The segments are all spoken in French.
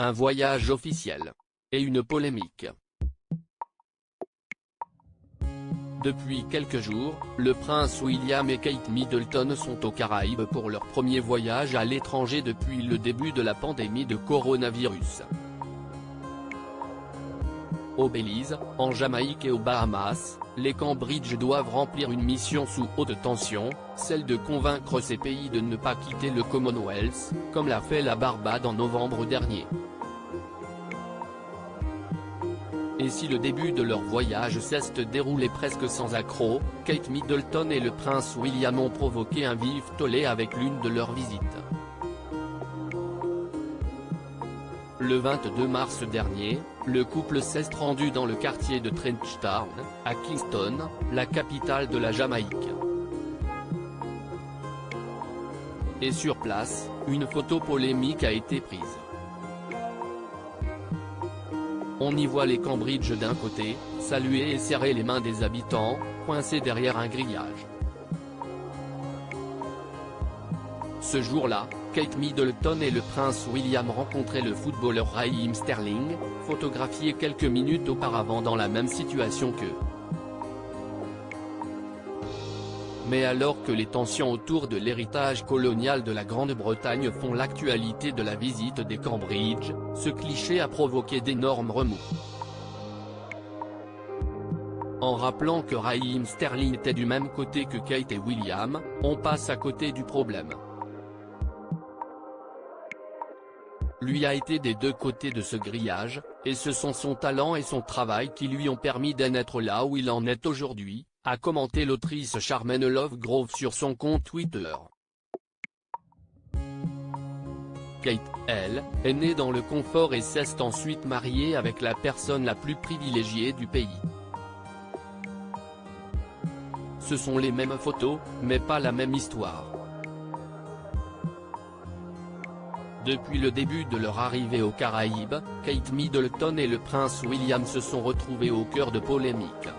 un voyage officiel. Et une polémique. Depuis quelques jours, le prince William et Kate Middleton sont aux Caraïbes pour leur premier voyage à l'étranger depuis le début de la pandémie de coronavirus. Au Belize, en Jamaïque et aux Bahamas, les Cambridge doivent remplir une mission sous haute tension, celle de convaincre ces pays de ne pas quitter le Commonwealth, comme l'a fait la Barbade en novembre dernier. Et si le début de leur voyage s'est déroulé presque sans accroc, Kate Middleton et le prince William ont provoqué un vif tollé avec l'une de leurs visites. Le 22 mars dernier, le couple s'est rendu dans le quartier de Trenchtown, à Kingston, la capitale de la Jamaïque. Et sur place, une photo polémique a été prise. On y voit les Cambridge d'un côté, saluer et serrer les mains des habitants, coincés derrière un grillage. Ce jour-là, Kate Middleton et le prince William rencontraient le footballeur Raheem Sterling, photographié quelques minutes auparavant dans la même situation qu'eux. Mais alors que les tensions autour de l'héritage colonial de la Grande-Bretagne font l'actualité de la visite des Cambridge, ce cliché a provoqué d'énormes remous. En rappelant que Raheem Sterling était du même côté que Kate et William, on passe à côté du problème. Lui a été des deux côtés de ce grillage, et ce sont son talent et son travail qui lui ont permis d'en être là où il en est aujourd'hui, a commenté l'autrice Charmaine Lovegrove sur son compte Twitter. Kate, elle, est née dans le confort et s'est ensuite mariée avec la personne la plus privilégiée du pays. Ce sont les mêmes photos, mais pas la même histoire. Depuis le début de leur arrivée aux Caraïbes, Kate Middleton et le prince William se sont retrouvés au cœur de polémiques.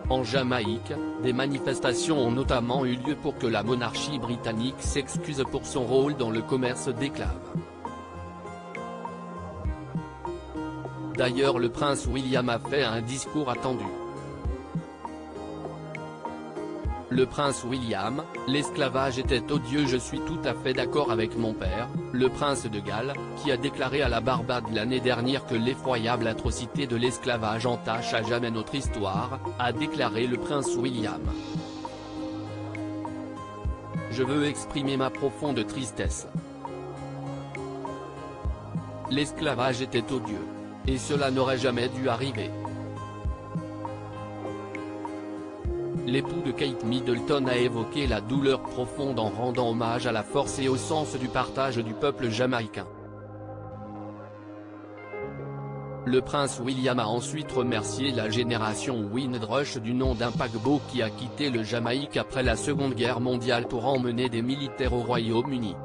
En Jamaïque, des manifestations ont notamment eu lieu pour que la monarchie britannique s'excuse pour son rôle dans le commerce d'esclaves. D'ailleurs, le prince William a fait un discours attendu. Le prince William, l'esclavage était odieux. Je suis tout à fait d'accord avec mon père, le prince de Galles, qui a déclaré à la Barbade l'année dernière que l'effroyable atrocité de l'esclavage entache à jamais notre histoire, a déclaré le prince William. Je veux exprimer ma profonde tristesse. L'esclavage était odieux. Et cela n'aurait jamais dû arriver. L'époux de Kate Middleton a évoqué la douleur profonde en rendant hommage à la force et au sens du partage du peuple jamaïcain. Le prince William a ensuite remercié la génération Windrush du nom d'un paquebot qui a quitté le Jamaïque après la Seconde Guerre mondiale pour emmener des militaires au Royaume-Uni.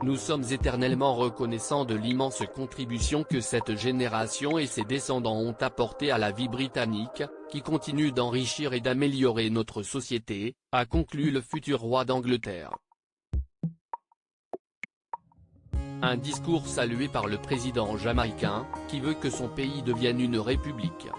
Nous sommes éternellement reconnaissants de l'immense contribution que cette génération et ses descendants ont apportée à la vie britannique, qui continue d'enrichir et d'améliorer notre société, a conclu le futur roi d'Angleterre. Un discours salué par le président jamaïcain, qui veut que son pays devienne une république.